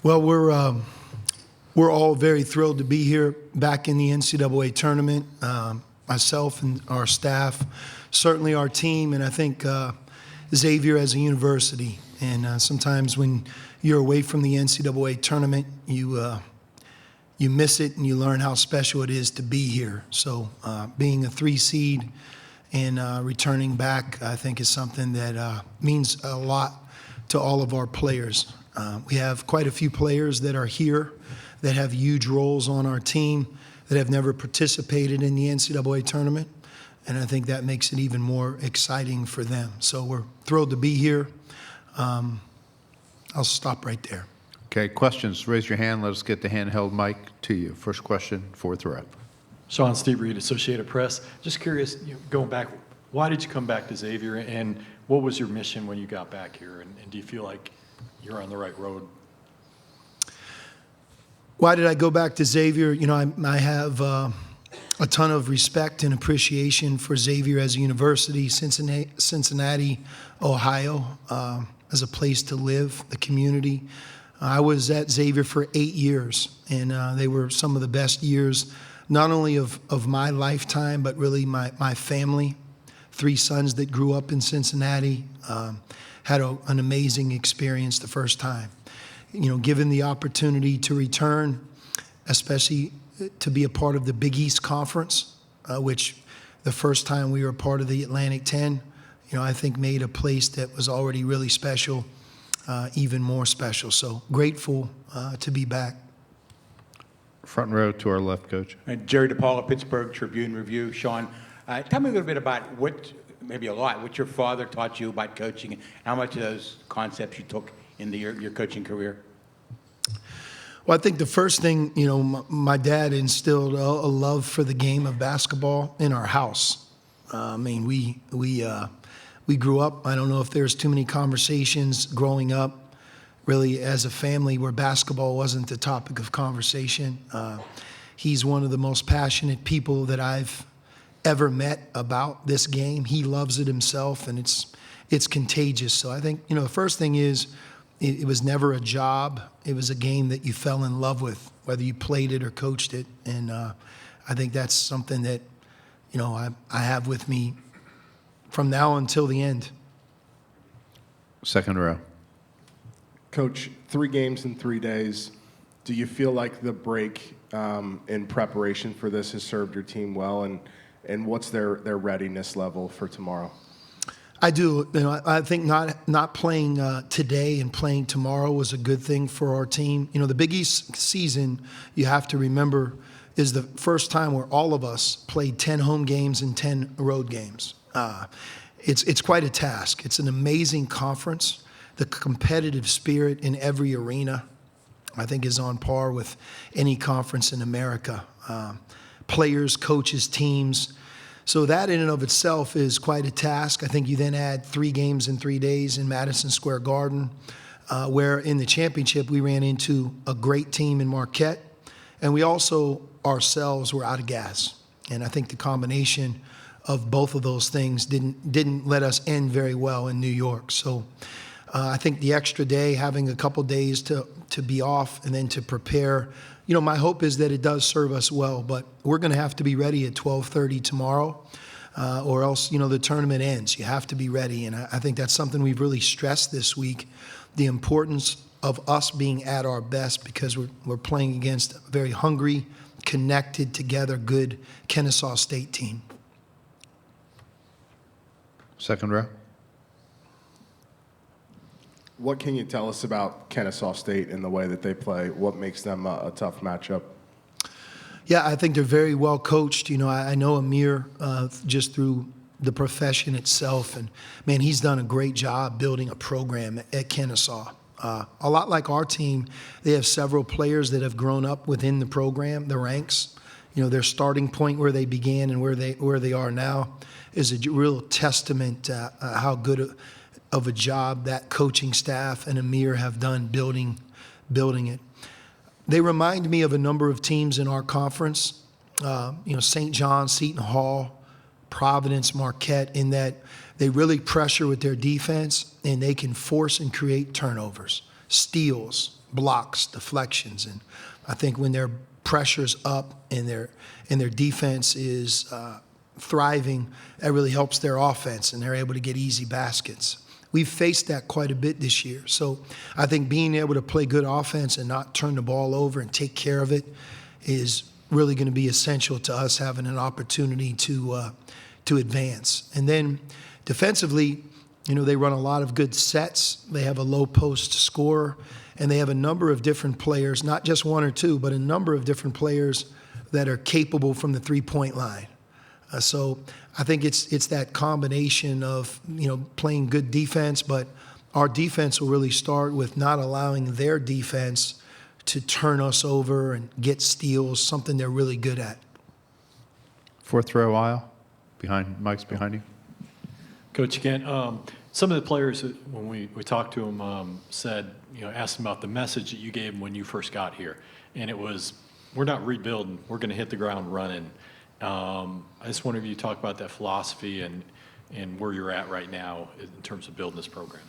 Well, we're all very thrilled to be here back in the NCAA tournament. Myself and our staff, certainly our team, and I think Xavier as a university. And sometimes when you're away from the NCAA tournament, you miss it and you learn how special it is to be here. So being a 3 seed and returning back, I think is something that means a lot to all of our players. We have quite a few players that are here that have huge roles on our team that have never participated in the NCAA tournament, and I think that makes it even more exciting for them. So we're thrilled to be here. I'll stop right there. Okay, questions, raise your hand. Let us get the handheld mic to you. First question, 4th row. Sean, Steve Reed, Associated Press. Just curious, going back, why did you come back to Xavier, and what was your mission when you got back here, and do you feel like you're on the right road? Why did I go back to Xavier? You know, I have a ton of respect and appreciation for Xavier as a university, Cincinnati, Ohio, as a place to live, the community. I was at Xavier for 8 years, and they were some of the best years, not only of my lifetime, but really my family. 3 sons that grew up in Cincinnati, had an amazing experience the first time. You know, given the opportunity to return, especially to be a part of the Big East Conference, which the first time we were a part of the Atlantic 10, you know, I think made a place that was already really special, even more special. So grateful to be back. Front row to our left, Coach. Jerry DePaula, Pittsburgh Tribune-Review. Sean, tell me a little bit about what your father taught you about coaching, and how much of those concepts you took into your coaching career. Well, I think the first thing, you know, my dad instilled a love for the game of basketball in our house. I mean, we grew up, I don't know if there's too many conversations growing up, really as a family, where basketball wasn't the topic of conversation. He's one of the most passionate people that I've ever met about this game. He loves it himself, and it's contagious. So I think, you know, the first thing is, it was never a job. It was a game that you fell in love with, whether you played it or coached it. And I think that's something that, you know, I have with me from now until the end. 2nd row. Coach, 3 games in 3 days. Do you feel like the break in preparation for this has served your team well? And what's their readiness level for tomorrow? I do. You know, I think not playing today and playing tomorrow was a good thing for our team. You know, the Big East season, you have to remember, is the first time where all of us played 10 home games and 10 road games. It's quite a task. It's an amazing conference. The competitive spirit in every arena, I think, is on par with any conference in America. Players, coaches, teams. So that in and of itself is quite a task. I think you then add 3 games in 3 days in Madison Square Garden, where in the championship we ran into a great team in Marquette, and we also ourselves were out of gas. And I think the combination of both of those things didn't let us end very well in New York. So I think the extra day, having a couple days to be off and then to prepare, you know, my hope is that it does serve us well, but we're going to have to be ready at 12:30 tomorrow, or else, you know, the tournament ends. You have to be ready, and I think that's something we've really stressed this week, the importance of us being at our best, because we're playing against a very hungry, connected, together, good Kennesaw State team. 2nd row. What can you tell us about Kennesaw State and the way that they play? What makes them a tough matchup? Yeah, I think they're very well coached. You know, I know Amir just through the profession itself, and man, he's done a great job building a program at Kennesaw. A lot like our team, they have several players that have grown up within the program, the ranks. You know, their starting point where they began and where they are now is a real testament to how good of a job that coaching staff and Amir have done building it. They remind me of a number of teams in our conference, you know, St. John, Seton Hall, Providence, Marquette, in that they really pressure with their defense and they can force and create turnovers. steals, blocks, deflections. And I think when their pressure's up and their defense is thriving, that really helps their offense, and they're able to get easy baskets. We've faced that quite a bit this year. So I think being able to play good offense and not turn the ball over and take care of it is really going to be essential to us having an opportunity to advance. And then defensively, they run a lot of good sets. They have a low post scorer, and they have a number of different players, not just one or two, but a number of different players that are capable from the three-point line. So I think it's that combination of, playing good defense, but our defense will really start with not allowing their defense to turn us over and get steals, something they're really good at. Fourth row aisle, Mike's behind you. Coach, again, some of the players, when we talked to them, said, asked them about the message that you gave them when you first got here. And it was, we're not rebuilding, we're going to hit the ground running. I just wonder if you talk about that philosophy and where you're at right now in terms of building this program.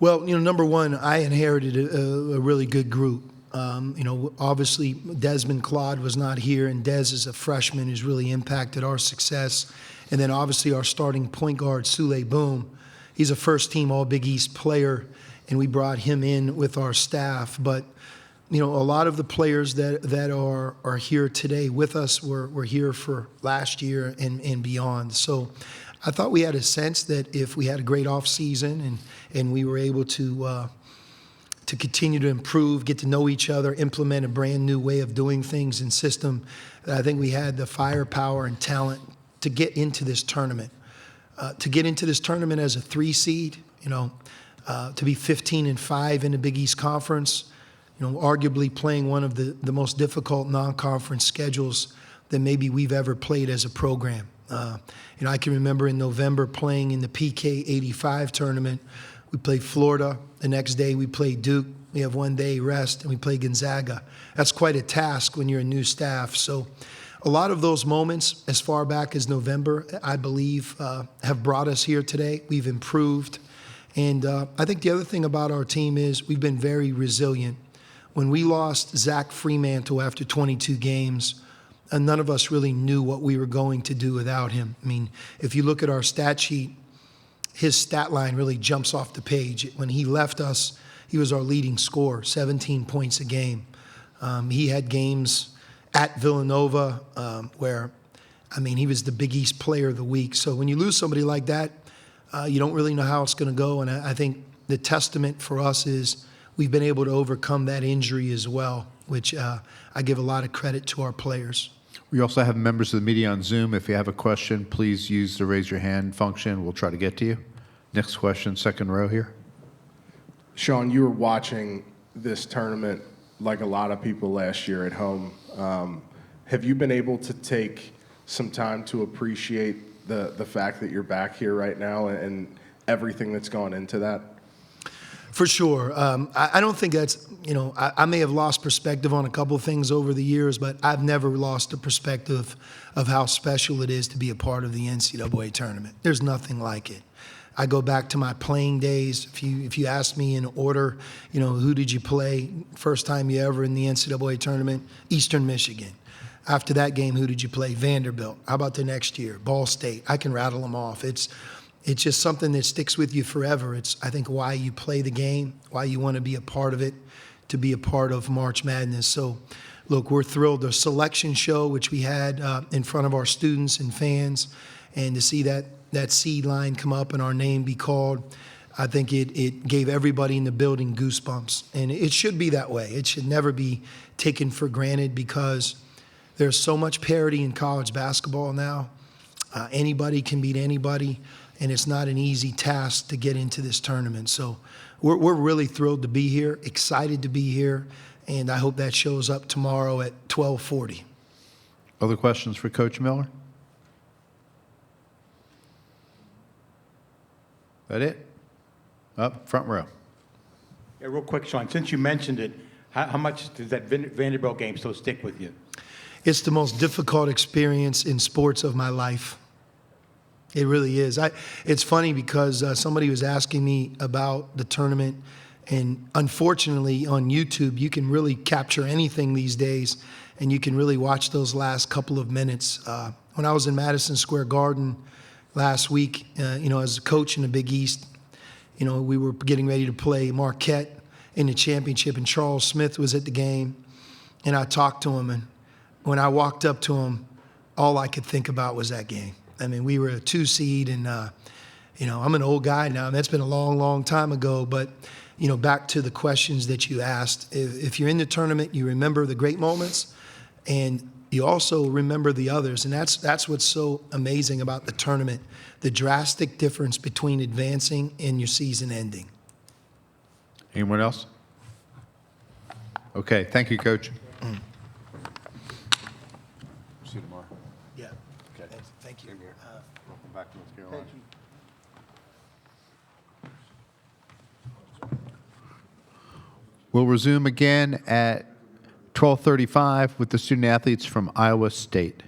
Well, number one, I inherited a really good group. Obviously Desmond Claude was not here, and Des is a freshman who's really impacted our success. And then obviously our starting point guard, Sule Boom, he's a first-team All-Big East player, and we brought him in with our staff. But a lot of the players that are here today with us were here for last year and beyond. So I thought we had a sense that if we had a great off season and we were able to continue to improve, get to know each other, implement a brand new way of doing things and system, I think we had the firepower and talent to get into this tournament. To get into this tournament as a 3 seed, to be 15-5 in the Big East Conference, arguably playing one of the most difficult non-conference schedules that maybe we've ever played as a program. I can remember in November playing in the PK 85 tournament. We played Florida. The next day we played Duke. We have 1 day rest, and we play Gonzaga. That's quite a task when you're a new staff. So a lot of those moments as far back as November, I believe, have brought us here today. We've improved. And I think the other thing about our team is we've been very resilient. When we lost Zach Fremantle after 22 games, none of us really knew what we were going to do without him. I mean, if you look at our stat sheet, his stat line really jumps off the page. When he left us, he was our leading scorer, 17 points a game. He had games at Villanova where, he was the Big East Player of the Week. So when you lose somebody like that, you don't really know how it's going to go. And I think the testament for us is we've been able to overcome that injury as well, which I give a lot of credit to our players. We also have members of the media on Zoom. If you have a question, please use the raise your hand function. We'll try to get to you. Next question, second row here. Sean, you were watching this tournament like a lot of people last year at home. Have you been able to take some time to appreciate the fact that you're back here right now and everything that's gone into that? For sure. I don't think that's, I may have lost perspective on a couple of things over the years, but I've never lost the perspective of how special it is to be a part of the NCAA tournament. There's nothing like it. I go back to my playing days. If you ask me in order, who did you play first time you ever in the NCAA tournament? Eastern Michigan. After that game, who did you play? Vanderbilt. How about the next year? Ball State. I can rattle them off. It's just something that sticks with you forever. It's, I think, why you play the game, why you want to be a part of it, to be a part of March Madness. So, look, we're thrilled. The selection show, which we had in front of our students and fans, and to see that seed line come up and our name be called, I think it gave everybody in the building goosebumps. And it should be that way. It should never be taken for granted because there's so much parity in college basketball now. Anybody can beat anybody. And it's not an easy task to get into this tournament. So we're really thrilled to be here, excited to be here, and I hope that shows up tomorrow at 12:40. Other questions for Coach Miller? That it? Up front row. Yeah, real quick, Sean, since you mentioned it, how much does that Vanderbilt game still stick with you? It's the most difficult experience in sports of my life. It really is. It's funny because somebody was asking me about the tournament And unfortunately, on YouTube, you can really capture anything these days, and you can really watch those last couple of minutes. When I was in Madison Square Garden last week, as a coach in the Big East, we were getting ready to play Marquette in the championship, and Charles Smith was at the game, and I talked to him, and when I walked up to him, all I could think about was that game. I mean, we were a 2 seed, and I'm an old guy now, and that's been a long, long time ago, but back to the questions that you asked, if you're in the tournament, you remember the great moments, and you also remember the others, and that's what's so amazing about the tournament, the drastic difference between advancing and your season ending. Anyone else? Okay, thank you, Coach. See you tomorrow. Yeah. Okay. Thank you. Welcome back to North Carolina. We'll resume again at 12:35 with the student athletes from Iowa State.